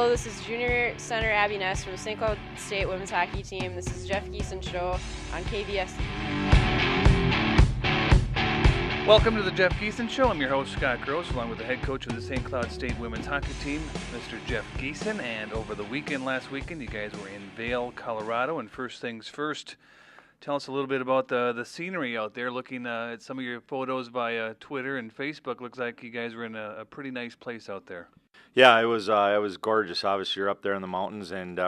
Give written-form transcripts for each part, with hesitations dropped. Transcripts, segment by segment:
Hello, this is junior center Abby Ness from the St. Cloud State women's hockey team. This is Jeff Giesen Show on KVS. Welcome to the Jeff Giesen Show. I'm your host, Scott Gross, along with the head coach of the St. Cloud State women's hockey team, Mr. Jeff Giesen. And over the last weekend, you guys were in Vail, Colorado. And first things first, tell us a little bit about the scenery out there. Looking at some of your photos via Twitter and Facebook, looks like you guys were in a pretty nice place out there. Yeah, it was gorgeous. Obviously, you're up there in the mountains and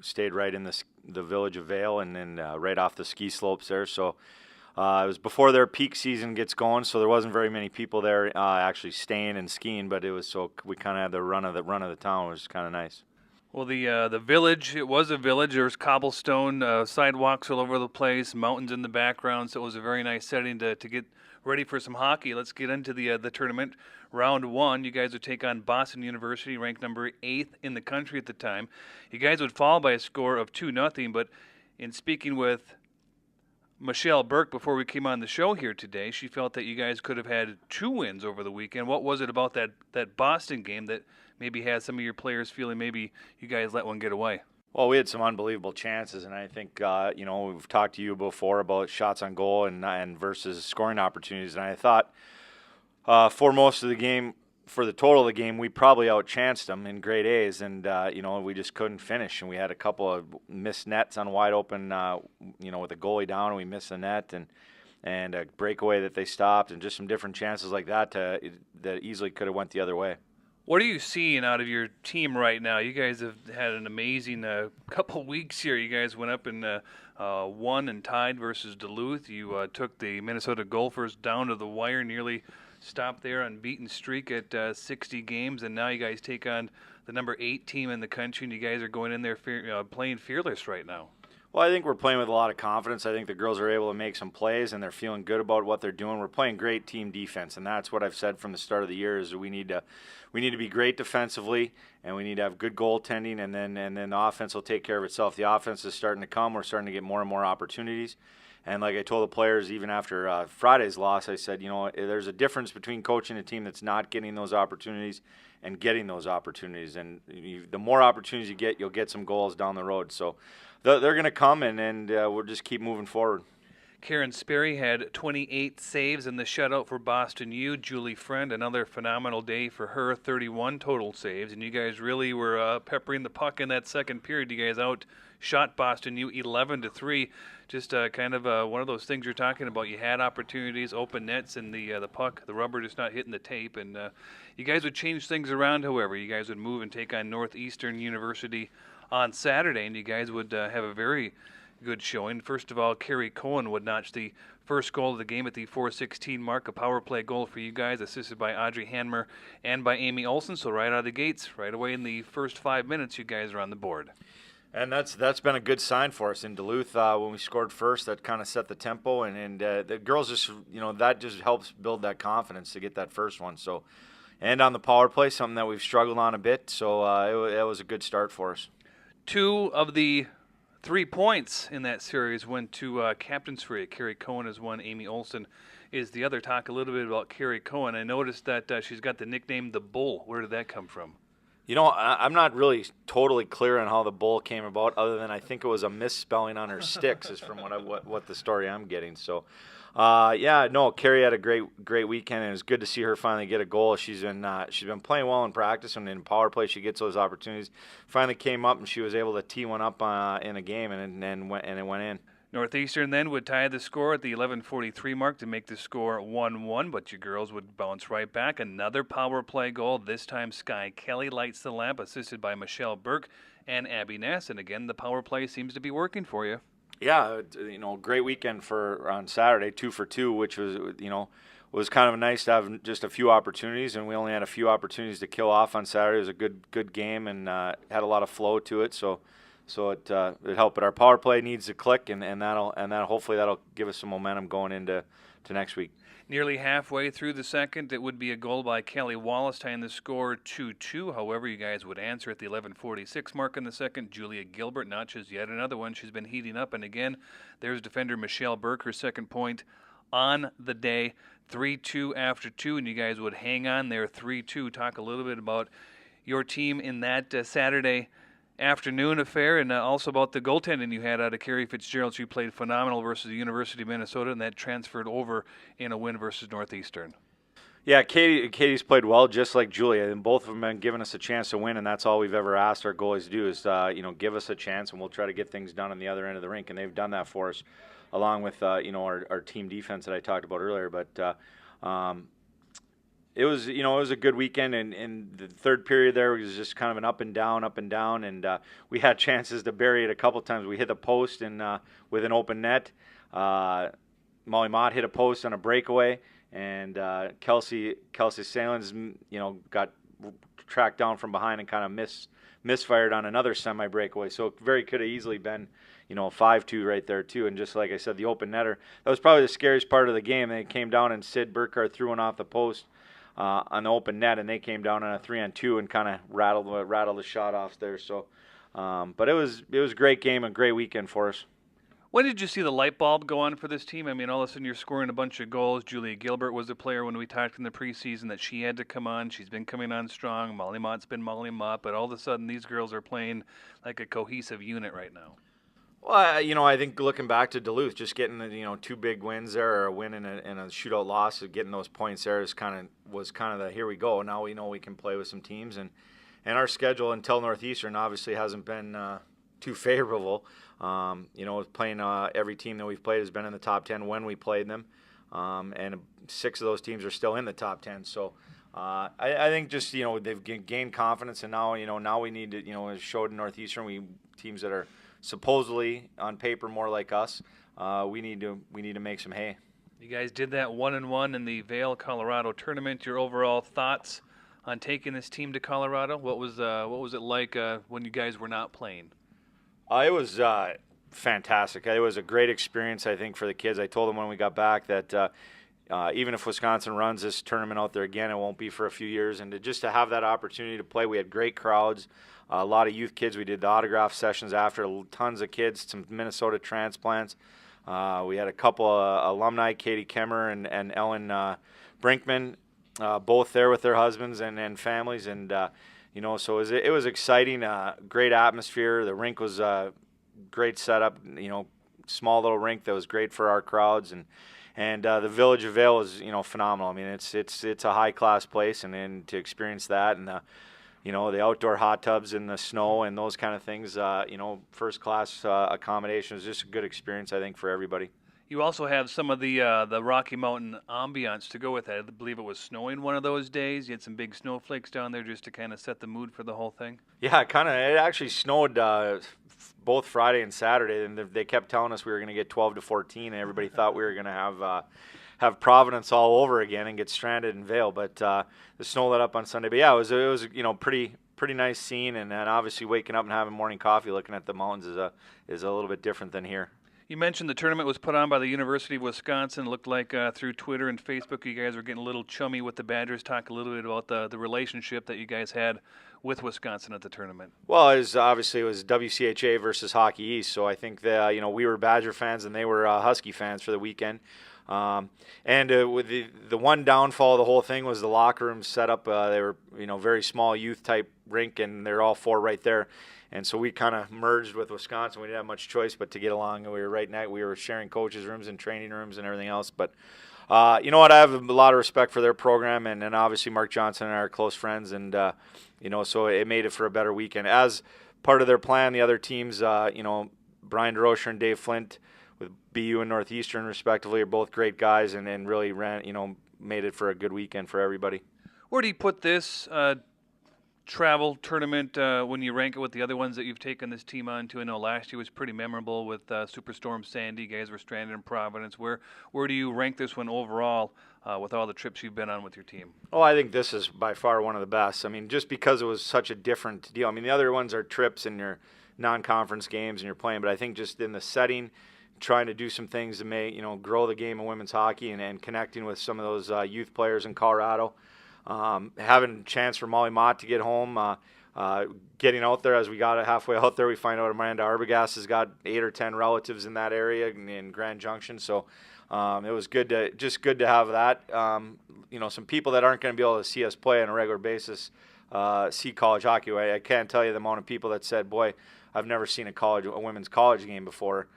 stayed right in the village of Vail and then right off the ski slopes there. So it was before their peak season gets going, so there wasn't very many people there actually staying and skiing. But it was so we kind of had the run of the town, which was kind of nice. Well, the village, it was a village. There was cobblestone sidewalks all over the place, mountains in the background, so it was a very nice setting to get ready for some hockey. Let's get into the tournament. Round one, you guys would take on Boston University, ranked number 8th in the country at the time. You guys would fall by a score of 2-0, but in speaking with Michelle Burke before we came on the show here today, she felt that you guys could have had 2 wins over the weekend. What was it about that Boston game that maybe had some of your players feeling maybe you guys let one get away? Well, we had some unbelievable chances, and I think we've talked to you before about shots on goal and versus scoring opportunities, and I thought for most of the game, for the total of the game, we probably outchanced them in grade A's, and we just couldn't finish, and we had a couple of missed nets on wide open, with the goalie down, and we missed the net, and a breakaway that they stopped, and just some different chances like that that easily could have went the other way. What are you seeing out of your team right now? You guys have had an amazing couple weeks here. You guys went up and won and tied versus Duluth. You took the Minnesota Gophers down to the wire, nearly stopped their unbeaten streak at 60 games, and now you guys take on the number 8 team in the country, and you guys are going in there playing fearless right now. Well, I think we're playing with a lot of confidence. I think the girls are able to make some plays, and they're feeling good about what they're doing. We're playing great team defense, and that's what I've said from the start of the year is we need to be great defensively, and we need to have good goaltending, and then the offense will take care of itself. The offense is starting to come. We're starting to get more and more opportunities. And like I told the players, even after Friday's loss, I said, there's a difference between coaching a team that's not getting those opportunities and getting those opportunities. And the more opportunities you get, you'll get some goals down the road. So they're going to come, and we'll just keep moving forward. Karen Sperry had 28 saves in the shutout for Boston U. Julie Friend, another phenomenal day for her, 31 total saves. And you guys really were peppering the puck in that second period. You guys outshot Boston U 11-3. Just kind of one of those things you're talking about. You had opportunities, open nets, and the puck, the rubber just not hitting the tape. And you guys would change things around, however. You guys would move and take on Northeastern University on Saturday, and you guys would have a very good showing. First of all, Carrie Cohen would notch the first goal of the game at the 4:16 mark, a power play goal for you guys, assisted by Audrey Hanmer and by Amy Olsen. So right out of the gates, right away in the first 5 minutes, you guys are on the board. And that's been a good sign for us in Duluth. When we scored first, that kind of set the tempo, and the girls just, that just helps build that confidence to get that first one. So, and on the power play, something that we've struggled on a bit. So it was a good start for us. 2 of the 3 points in that series went to captains for you. Carrie Cohen is one, Amy Olsen is the other. Talk a little bit about Carrie Cohen. I noticed that she's got the nickname The Bull. Where did that come from? I'm not really totally clear on how the bull came about, other than I think it was a misspelling on her sticks, is from what the story I'm getting. So, Carrie had a great weekend, and it was good to see her finally get a goal. She's been playing well in practice, and in power play she gets those opportunities. Finally came up, and she was able to tee one up in a game, and it went in. Northeastern then would tie the score at the 11:43 mark to make the score 1-1, but your girls would bounce right back. Another power play goal. This time Sky Kelly lights the lamp, assisted by Michelle Burke and Abby Ness. And again, the power play seems to be working for you. Yeah, great weekend on Saturday, 2 for 2, which was kind of nice to have just a few opportunities, and we only had a few opportunities to kill off on Saturday. It was a good game, and had a lot of flow to it. So it helped. But our power play needs to click, and hopefully that'll give us some momentum going into next week. Nearly halfway through the second, it would be a goal by Kelly Wallace tying the score 2-2. However, you guys would answer at the 11:46 mark in the second. Julia Gilbert notches yet another one. She's been heating up, and again, there's defender Michelle Burke, her second point on the day. 3-2 after 2, and you guys would hang on there 3-2. Talk a little bit about your team in that Saturday afternoon affair, and also about the goaltending you had out of Carrie Fitzgerald. She played phenomenal versus the University of Minnesota, and that transferred over in a win versus Northeastern. Yeah, Katie's played well, just like Julia, and both of them have given us a chance to win, and that's all we've ever asked our goalies to do is, give us a chance, and we'll try to get things done on the other end of the rink, and they've done that for us, along with, our team defense that I talked about earlier. But it was a good weekend, and the third period there was just kind of an up and down, and we had chances to bury it a couple times. We hit the post and with an open net. Molly Mott hit a post on a breakaway, and Kelsey Salins, got tracked down from behind and kind of misfired on another semi breakaway. So it very could have easily been, 5-2 right there too. And just like I said, the open netter, that was probably the scariest part of the game. They came down and Sid Burkhardt threw one off the post on the open net, and they came down on a 3-on-2 and kind of rattled the shot off there. So, but it was a great game and great weekend for us. When did you see the light bulb go on for this team? I mean, all of a sudden you're scoring a bunch of goals. Julia Gilbert was a player when we talked in the preseason that she had to come on. She's been coming on strong. Molly Mott's been Molly Mott, but all of a sudden these girls are playing like a cohesive unit right now. Well, I think looking back to Duluth, just getting the 2 big wins there, or a win and a shootout loss, getting those points there was kind of the here we go. Now we know we can play with some teams, and our schedule until Northeastern obviously hasn't been too favorable. Playing every team that we've played has been in the top 10 when we played them, and 6 of those teams are still in the top 10. So I think just they've gained confidence, and now we need to as showed in Northeastern, teams that are supposedly on paper more like us, we need to make some hay. You guys did that 1-1 in the Vail, Colorado tournament. Your overall thoughts on taking this team to Colorado? What was it like when you guys were not playing? It was fantastic. It was a great experience, I think, for the kids. I told them when we got back that even if Wisconsin runs this tournament out there again, it won't be for a few years. And to have that opportunity to play, we had great crowds, a lot of youth kids. We did the autograph sessions after, tons of kids, some Minnesota transplants. We had a couple of alumni, Katie Kemmer and Ellen Brinkman, both there with their husbands and families. And so it was exciting, great atmosphere. The rink was great setup, small little rink that was great for our crowds, and the village of Vail is phenomenal. I mean, it's a high class place, and to experience that, and the outdoor hot tubs in the snow and those kind of things, first class accommodation is just a good experience, I think, for everybody. You also have some of the Rocky Mountain ambiance to go with that. I believe it was snowing one of those days. You had some big snowflakes down there just to kind of set the mood for the whole thing. Yeah, it actually snowed both Friday and Saturday, and they kept telling us we were going to get 12 to 14, and everybody thought we were going to have Providence all over again and get stranded in Vail. But the snow let up on Sunday. But yeah, it was pretty nice scene, and then obviously waking up and having morning coffee, looking at the mountains is a little bit different than here. You mentioned the tournament was put on by the University of Wisconsin. It looked like through Twitter and Facebook you guys were getting a little chummy with the Badgers. Talk a little bit about the relationship that you guys had with Wisconsin at the tournament. Well, it was WCHA versus Hockey East, so I think that we were Badger fans and they were Husky fans for the weekend. With the one downfall of the whole thing was the locker room setup. They were very small youth type rink, and they're all 4 right there. And so we kind of merged with Wisconsin. We didn't have much choice but to get along. We were right now. We were sharing coaches' rooms and training rooms and everything else. But you know what? I have a lot of respect for their program, and obviously Mark Johnson and I are close friends, and so it made it for a better weekend. As part of their plan, the other teams, Brian DeRocher and Dave Flint with BU and Northeastern respectively are both great guys, and really made it for a good weekend for everybody. Where do you put this travel tournament when you rank it with the other ones that you've taken this team on to? I know last year was pretty memorable with Superstorm Sandy. You guys were stranded in Providence. Where do you rank this one overall with all the trips you've been on with your team? Oh, I think this is by far one of the best. I mean, just because it was such a different deal. I mean, the other ones are trips and your non-conference games and you're playing, but I think just in the setting, trying to do some things to make grow the game of women's hockey and connecting with some of those youth players in Colorado. Having a chance for Molly Mott to get home, getting out there as we got halfway out there, we find out Amanda Arbogast has got 8 or 10 relatives in that area in Grand Junction. So it was good to have that. Some people that aren't going to be able to see us play on a regular basis see college hockey. I can't tell you the amount of people that said, boy, I've never seen a women's college game before.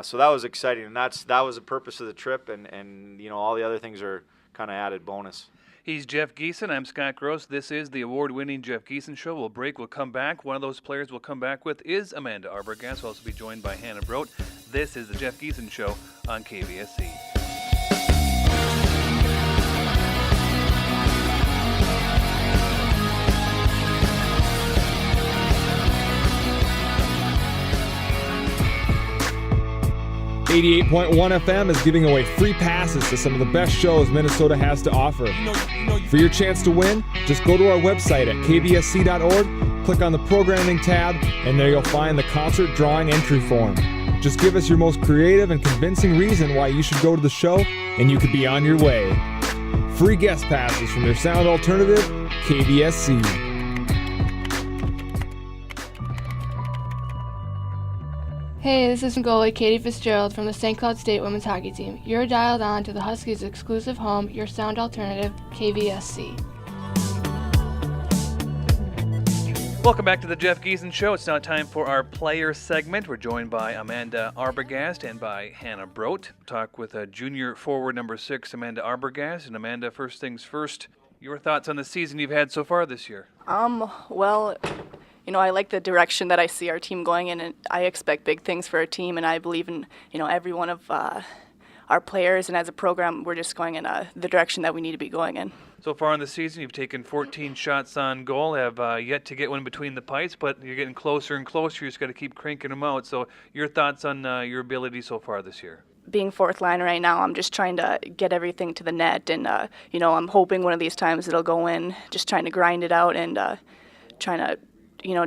So that was exciting, and that was the purpose of the trip, and all the other things are kind of added bonus. He's Jeff Giesen. I'm Scott Gross. This is the award-winning Jeff Giesen Show. We'll break. We'll come back. One of those players we'll come back with is Amanda Arbogast. We'll also be joined by Hanna Brodt. This is the Jeff Giesen Show on KVSC. 88.1 FM is giving away free passes to some of the best shows Minnesota has to offer. For your chance to win, just go to our website at kvsc.org, click on the programming tab, and there you'll find the concert drawing entry form. Just give us your most creative and convincing reason why you should go to the show, and you could be on your way. Free guest passes from your sound alternative, KVSC. Hey, this is goalie Katie Fitzgerald from the St. Cloud State women's hockey team. You're dialed on to the Huskies' exclusive home, your sound alternative, KVSC. Welcome back to the Jeff Giesen Show. It's now time for our player segment. We're joined by Amanda Arbogast and by Hanna Brodt. Talk with junior forward number 6, Amanda Arbogast. And Amanda, first things first, your thoughts on the season you've had so far this year? Well, I like the direction that I see our team going in, and I expect big things for our team, and I believe in, every one of our players, and as a program, we're just going in the direction that we need to be going in. So far in the season, you've taken 14 shots on goal, have yet to get one between the pipes, but you're getting closer and closer. You just got to keep cranking them out. So your thoughts on your ability so far this year? Being fourth line right now, I'm just trying to get everything to the net, and, I'm hoping one of these times it'll go in, just trying to grind it out and trying to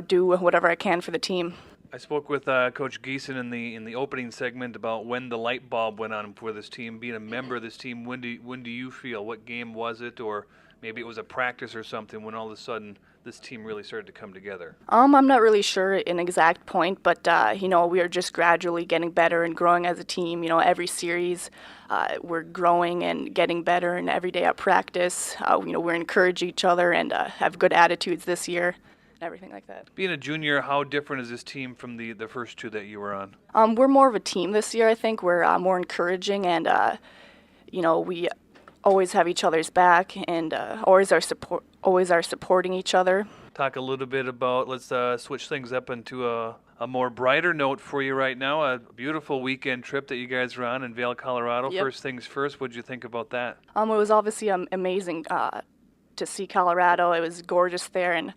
do whatever I can for the team. I spoke with Coach Giesen in the opening segment about when the light bulb went on for this team. Being a member of this team, when do you feel? What game was it, or maybe it was a practice or something when all of a sudden this team really started to come together? I'm not really sure an exact point, but we are just gradually getting better and growing as a team. Every series we're growing and getting better, and every day at practice, we're encouraging each other and have good attitudes this year. Everything like that. Being a junior, how different is this team from the first two that you were on? We're more of a team this year, I think. We're more encouraging, and, we always have each other's back and always are supporting each other. Talk a little bit about, let's switch things up into a more brighter note for you right now. A beautiful weekend trip that you guys were on in Vail, Colorado. Yep. First things first, what did you think about that? It was obviously amazing to see Colorado. It was gorgeous there, and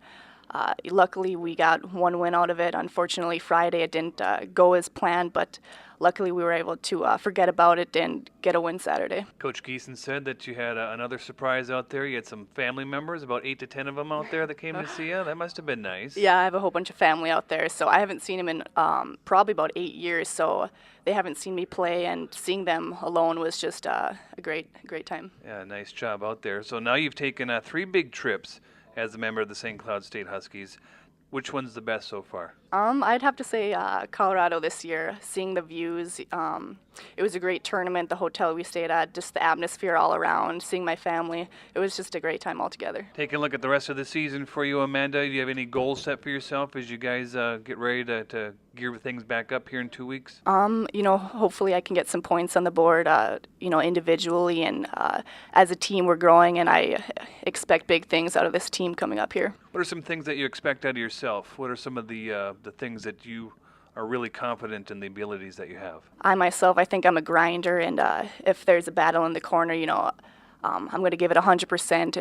luckily, we got one win out of it. Unfortunately, Friday it didn't go as planned, but luckily we were able to forget about it and get a win Saturday. Coach Giesen said that you had another surprise out there. You had some family members, about 8 to 10 of them out there that came to see you. That must have been nice. Yeah, I have a whole bunch of family out there, so I haven't seen them in probably about 8 years, so they haven't seen me play, and seeing them alone was just a great time. Yeah, nice job out there. So now you've taken 3 big trips as a member of the St. Cloud State Huskies. Which one's the best so far? I'd have to say Colorado this year. Seeing the views, it was a great tournament. The hotel we stayed at, just the atmosphere all around, seeing my family. It was just a great time altogether. Taking a look at the rest of the season for you, Amanda, do you have any goals set for yourself as you guys get ready to gear things back up here in 2 weeks? Hopefully I can get some points on the board, individually, and as a team we're growing, and I expect big things out of this team coming up here. What are some things that you expect out of yourself? What are some of the things that you are really confident in the abilities that you have? I think I'm a grinder, and if there's a battle in the corner, I'm going to give it 100%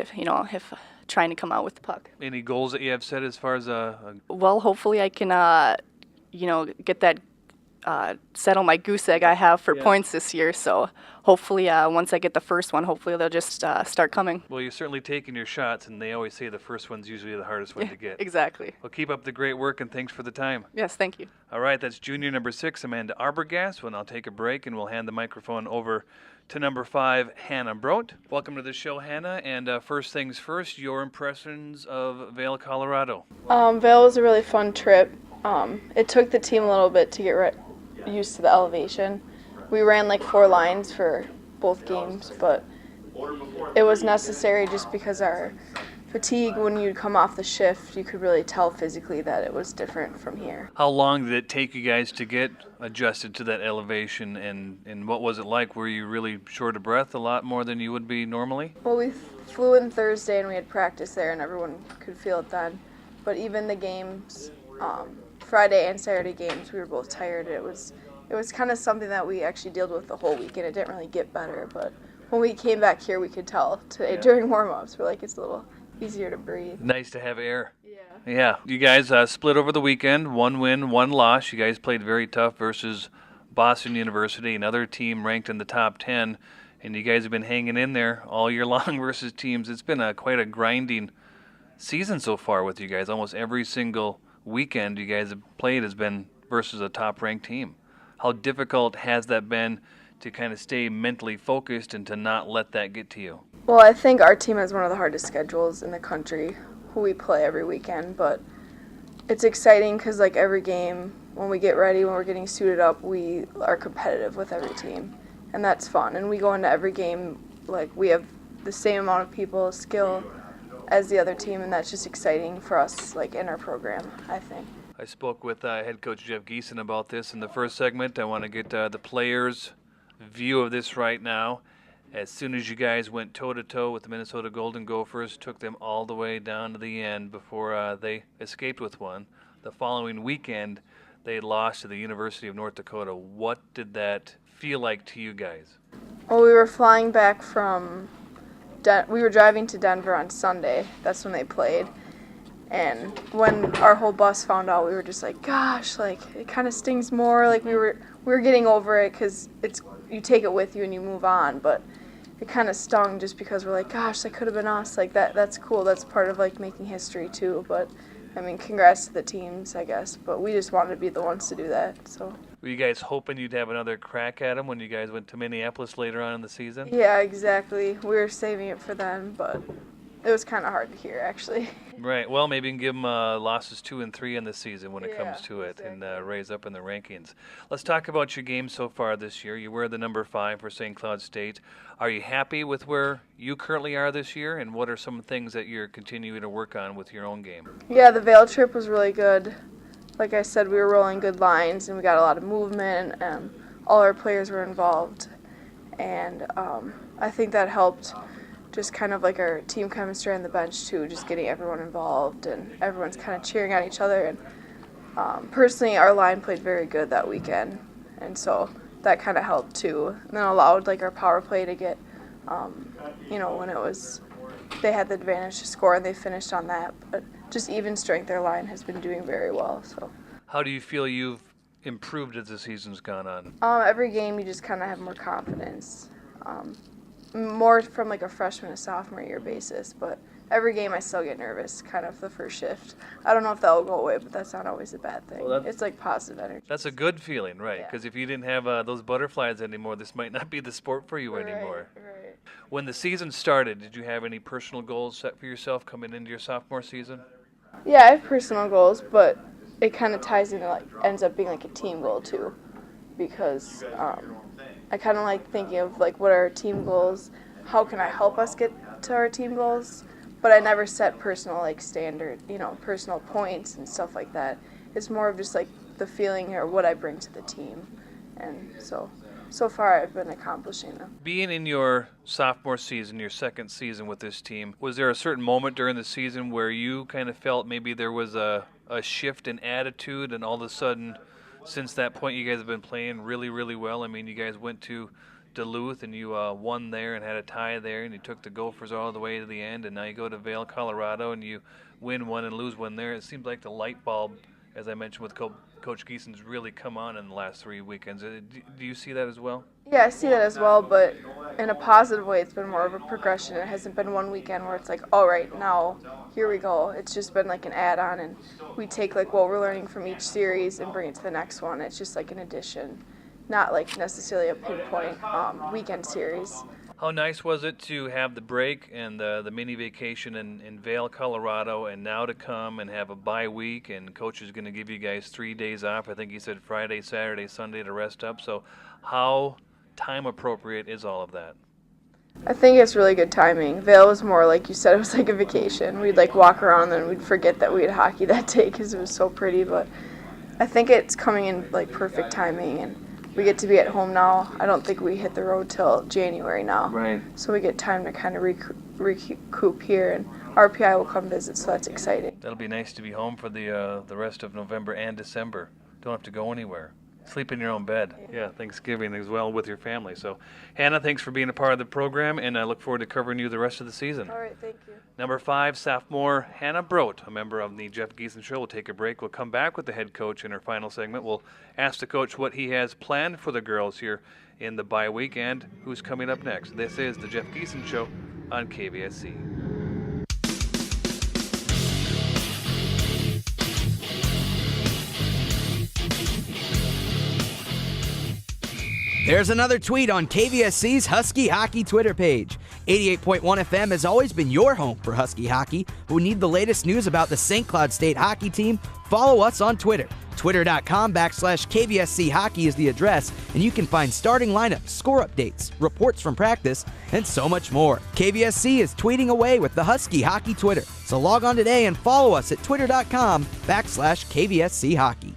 if trying to come out with the puck. Any goals that you have set as far as Well, hopefully I can, get that settle my goose egg I have for points this year. So hopefully once I get the first one, hopefully they'll just start coming. Well, you're certainly taking your shots, and they always say the first one's usually the hardest one to get. Exactly. Well, keep up the great work, and thanks for the time. Yes, thank you. All right, that's junior number 6, Amanda Arbogast. Well, I'll take a break, and we'll hand the microphone over to number 5, Hanna Brodt. Welcome to the show, Hanna. And first things first, your impressions of Vail, Colorado. Vail was a really fun trip. It took the team a little bit to get used to the elevation. We ran like 4 lines for both games, but it was necessary just because our fatigue when you'd come off the shift. You could really tell physically that it was different from here. How long did it take you guys to get adjusted to that elevation, and what was it like? Were you really short of breath a lot more than you would be normally? Well, we flew in Thursday and we had practice there, and everyone could feel it then. But even the games, Friday and Saturday games, we were both tired. It was kind of something that we actually dealt with the whole weekend. It didn't really get better, but when we came back here, we could tell today during warm-ups. We're like, it's a little easier to breathe. Nice to have air. Yeah. Yeah. You guys split over the weekend, 1 win, 1 loss. You guys played very tough versus Boston University, another team ranked in the top 10, and you guys have been hanging in there all year long versus teams. It's been quite a grinding season so far with you guys. Almost every single weekend you guys have played has been versus a top-ranked team. How difficult has that been to kind of stay mentally focused and to not let that get to you? Well, I think our team has one of the hardest schedules in the country, who we play every weekend, but it's exciting because like every game, when we get ready, when we're getting suited up, we are competitive with every team, and that's fun. And we go into every game like we have the same amount of people, skill as the other team, and that's just exciting for us like in our program, I think. I spoke with head coach Jeff Giesen about this in the first segment. I want to get the players' view of this right now. As soon as you guys went toe-to-toe with the Minnesota Golden Gophers, took them all the way down to the end before they escaped with one. The following weekend, they lost to the University of North Dakota. What did that feel like to you guys? Well, we were flying back from we were driving to Denver on Sunday. That's when they played. And when our whole bus found out, we were just like, gosh, like it kind of stings more. Like we were getting over it because you take it with you and you move on. But it kind of stung just because we're like, gosh, that could have been us. Like that's cool. That's part of like making history too. But I mean, congrats to the teams, I guess. But we just wanted to be the ones to do that. So. Were you guys hoping you'd have another crack at them when you guys went to Minneapolis later on in the season? Yeah, exactly. We were saving it for them, but it was kind of hard to hear, actually. Right. Well, maybe you can give them losses 2 and 3 in the season when it comes to it, exactly. and raise up in the rankings. Let's talk about your game so far this year. You were the number 5 for St. Cloud State. Are you happy with where you currently are this year, and what are some things that you're continuing to work on with your own game? Yeah, the Vail trip was really good. Like I said, we were rolling good lines, and we got a lot of movement, and all our players were involved. And I think that helped just kind of like our team chemistry on the bench too, just getting everyone involved, and everyone's kind of cheering on each other. And personally, our line played very good that weekend, and so that kind of helped too. And then allowed like our power play to get, when it was, they had the advantage to score, and they finished on that. But just even strength, their line has been doing very well. So. How do you feel you've improved as the season's gone on? Every game you just kind of have more confidence, more from like a freshman to sophomore year basis. But every game I still get nervous, kind of the first shift. I don't know if that will go away, but that's not always a bad thing. Well, it's like positive energy. That's a good feeling, right? Because if you didn't have those butterflies anymore, this might not be the sport for you anymore. Right. When the season started, did you have any personal goals set for yourself coming into your sophomore season? Yeah, I have personal goals, but it kind of ties into like ends up being like a team goal too, because I kind of like thinking of like what are our team goals, how can I help us get to our team goals, but I never set personal like standard, personal points and stuff like that. It's more of just like the feeling or what I bring to the team, and so far I've been accomplishing them. Being in your sophomore season, your second season with this team, was there a certain moment during the season where you kind of felt maybe there was a shift in attitude, and all of a sudden, since that point, you guys have been playing really, really well? I mean, you guys went to Duluth and you won there and had a tie there, and you took the Gophers all the way to the end, and now you go to Vail, Colorado, and you win one and lose one there. It seems like the light bulb, as I mentioned with Coach Giesen's, really come on in the last 3 weekends. Do you see that as well? Yeah, I see that as well, but in a positive way, it's been more of a progression. It hasn't been one weekend where it's like, all right, now here we go. It's just been like an add-on, and we take like what we're learning from each series and bring it to the next one. It's just like an addition, not like necessarily a pinpoint weekend series. How nice was it to have the break and the mini vacation in Vail, Colorado, and now to come and have a bye week, and Coach is going to give you guys 3 days off. I think he said Friday, Saturday, Sunday to rest up. So how time appropriate is all of that? I think it's really good timing. Vail was more like you said, it was like a vacation. We'd like walk around and we'd forget that we had hockey that day because it was so pretty. But I think it's coming in like perfect timing, and we get to be at home now. I don't think we hit the road till January now. Right. So we get time to kind of recoup here, and RPI will come visit, so that's exciting. That'll be nice to be home for the rest of November and December. Don't have to go anywhere. Sleep in your own bed. Yeah, Thanksgiving as well with your family. So, Hanna, thanks for being a part of the program, and I look forward to covering you the rest of the season. All right, thank you. Number 5, sophomore Hanna Brodt, a member of the Jeff Giesen Show. We'll take a break. We'll come back with the head coach in our final segment. We'll ask the coach what he has planned for the girls here in the bye week and who's coming up next. This is the Jeff Giesen Show on KVSC. There's another tweet on KVSC's Husky Hockey Twitter page. 88.1 FM has always been your home for Husky hockey. Who need the latest news about the St. Cloud State hockey team? Follow us on Twitter. Twitter.com/KVSC Hockey is the address, and you can find starting lineups, score updates, reports from practice, and so much more. KVSC is tweeting away with the Husky Hockey Twitter. So log on today and follow us at Twitter.com/KVSC Hockey.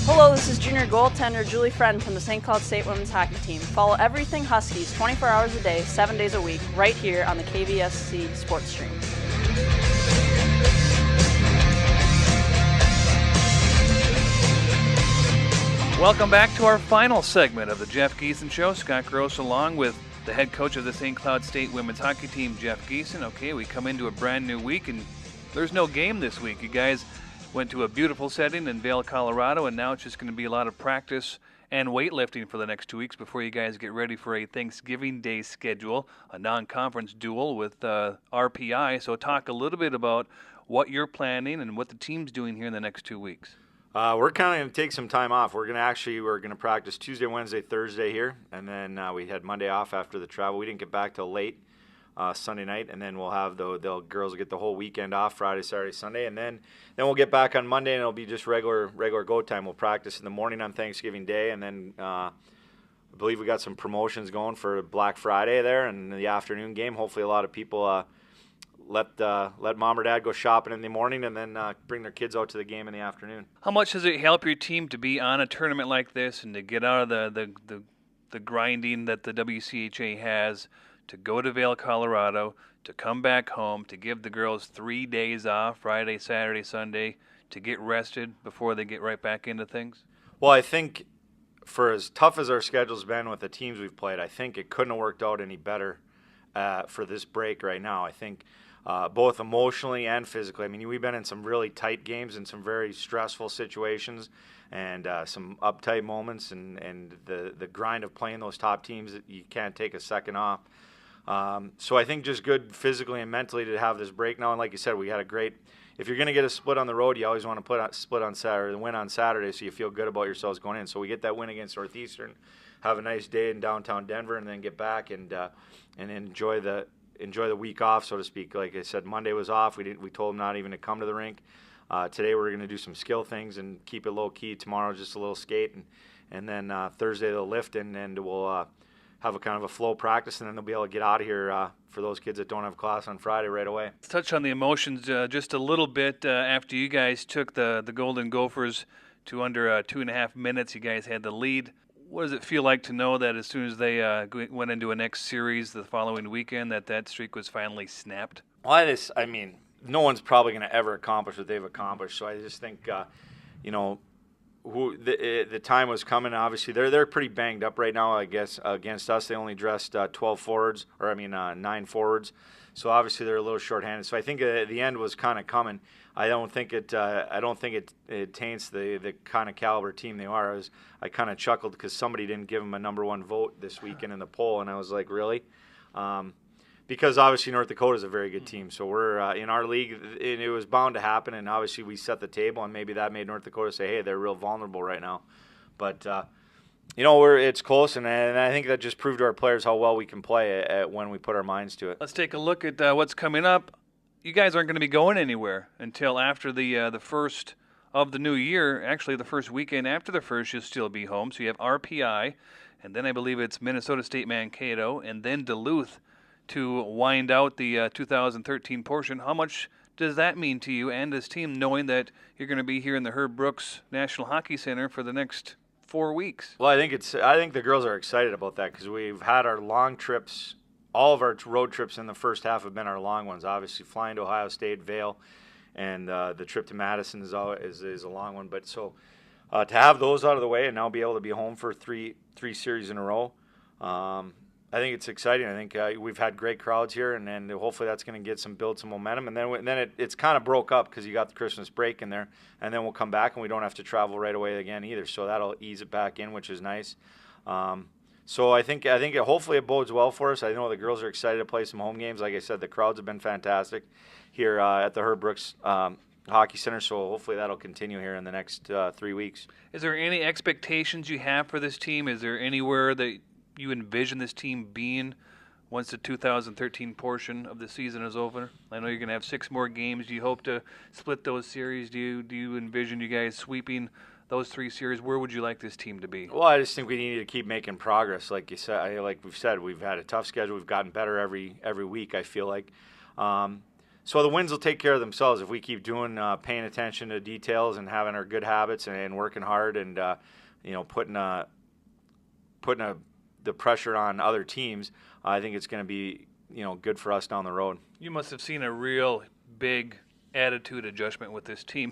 Hello, this is junior goaltender Julie Friend from the St. Cloud State women's hockey team. Follow everything Huskies 24 hours a day, 7 days a week, right here on the KVSC Sports Stream. Welcome back to our final segment of the Jeff Giesen Show. Scott Gross along with the head coach of the St. Cloud State women's hockey team, Jeff Giesen. Okay, we come into a brand new week, and there's no game this week. You guys went to a beautiful setting in Vail, Colorado, and now it's just going to be a lot of practice and weightlifting for the next 2 weeks before you guys get ready for a Thanksgiving Day schedule, a non-conference duel with RPI. So talk a little bit about what you're planning and what the team's doing here in the next 2 weeks. We're kind of going to take some time off. We're going to practice Tuesday, Wednesday, Thursday here, and then we had Monday off after the travel. We didn't get back till late Sunday night, and then we'll have the girls get the whole weekend off, Friday, Saturday, Sunday, and then we'll get back on Monday, and it'll be just regular go time. We'll practice in the morning on Thanksgiving Day, and then I believe we got some promotions going for Black Friday there, and the afternoon game. Hopefully, a lot of people let mom or dad go shopping in the morning, and then bring their kids out to the game in the afternoon. How much does it help your team to be on a tournament like this and to get out of the grinding that the WCHA has? To go to Vail, Colorado, to come back home, to give the girls 3 days off, Friday, Saturday, Sunday, to get rested before they get right back into things? Well, I think for as tough as our schedule's been with the teams we've played, I think it couldn't have worked out any better for this break right now. I think both emotionally and physically. I mean, we've been in some really tight games and some very stressful situations and some uptight moments and the grind of playing those top teams that you can't take a second off. So I think just good physically and mentally to have this break now. And like you said, we had a great – if you're going to get a split on the road, you always want to split on Saturday, win on Saturday so you feel good about yourselves going in. So we get that win against Northeastern, have a nice day in downtown Denver, and then get back and enjoy the week off, so to speak. Like I said, Monday was off. We told them not even to come to the rink. Today we're going to do some skill things and keep it low-key. Tomorrow just a little skate. And then Thursday they'll lift, and we'll have a kind of a flow practice, and then they'll be able to get out of here for those kids that don't have class on Friday right away. Let's touch on the emotions just a little bit. After you guys took the Golden Gophers to under 2.5 minutes, you guys had the lead. What does it feel like to know that as soon as they went into a next series the following weekend that streak was finally snapped? Well, I mean, no one's probably going to ever accomplish what they've accomplished, so I just think, the time was coming. Obviously, they're pretty banged up right now. I guess against us, they only dressed 9 forwards. So obviously they're a little shorthanded. So I think the end was kind of coming. I don't think it taints the kind of caliber team they are. I kind of chuckled because somebody didn't give them a number 1 vote this weekend in the poll, and I was like, really? Because obviously North Dakota is a very good team. So we're in our league, it was bound to happen, and obviously we set the table, and maybe that made North Dakota say, hey, they're real vulnerable right now. But, it's close, and I think that just proved to our players how well we can play when we put our minds to it. Let's take a look at what's coming up. You guys aren't going to be going anywhere until after the first of the new year. Actually, the first weekend after the first, you'll still be home. So you have RPI, and then I believe it's Minnesota State Mankato, and then Duluth to wind out the 2013 portion. How much does that mean to you and this team, knowing that you're going to be here in the Herb Brooks National Hockey Center for the next 4 weeks? Well, I think the girls are excited about that because we've had our long trips. All of our road trips in the first half have been our long ones. Obviously, flying to Ohio State, Vail, and the trip to Madison is a long one. But so to have those out of the way and now be able to be home for three series in a row, I think it's exciting. I think we've had great crowds here, and hopefully that's going to build some momentum. And then it's kind of broke up because you got the Christmas break in there, and then we'll come back and we don't have to travel right away again either. So that'll ease it back in, which is nice. So I think hopefully it bodes well for us. I know the girls are excited to play some home games. Like I said, the crowds have been fantastic here at the Herb Brooks Hockey Center. So hopefully that'll continue here in the next 3 weeks. Is there any expectations you have for this team? Is there anywhere that you envision this team being once the 2013 portion of the season is over? I know you're going to have 6 more games. Do you hope to split those series? Do you envision you guys sweeping those 3 series? Where would you like this team to be? Well, I just think we need to keep making progress. Like you said, like we've said, we've had a tough schedule. We've gotten better every week, I feel like. So the wins will take care of themselves if we keep doing, paying attention to details and having our good habits and working hard and putting the pressure on other teams. I think it's going to be good for us down the road. You must have seen a real big attitude adjustment with this team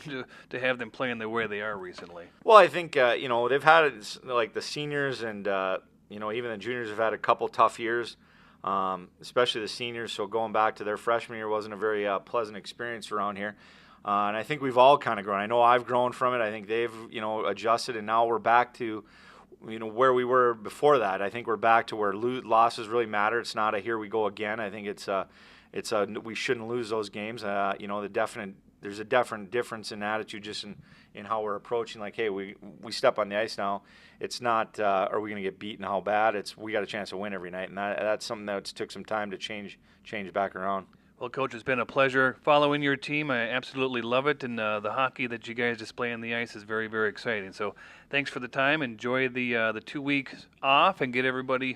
to have them playing the way they are recently. Well, I think they've had it, like the seniors and even the juniors have had a couple tough years, especially the seniors. So going back to their freshman year wasn't a very pleasant experience around here. And I think we've all kind of grown. I know I've grown from it. I think they've adjusted, and now we're back to where we were before that. I think we're back to where losses really matter. It's not a here we go again. I think it's we shouldn't lose those games. There's a definite difference in attitude just in how we're approaching. Like, hey, we step on the ice now. It's not are we going to get beaten? How bad? It's we got a chance to win every night, and that's something that took some time to change back around. Well, Coach, it's been a pleasure following your team. I absolutely love it, and the hockey that you guys display on the ice is very, very exciting. So thanks for the time. Enjoy the 2 weeks off and get everybody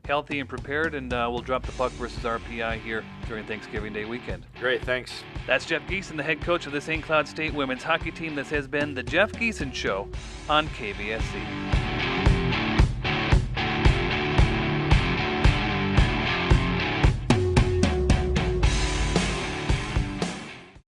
healthy and prepared, and we'll drop the puck versus RPI here during Thanksgiving Day weekend. Great, thanks. That's Jeff Giesen, the head coach of the St. Cloud State women's hockey team. This has been the Jeff Giesen Show on KVSC.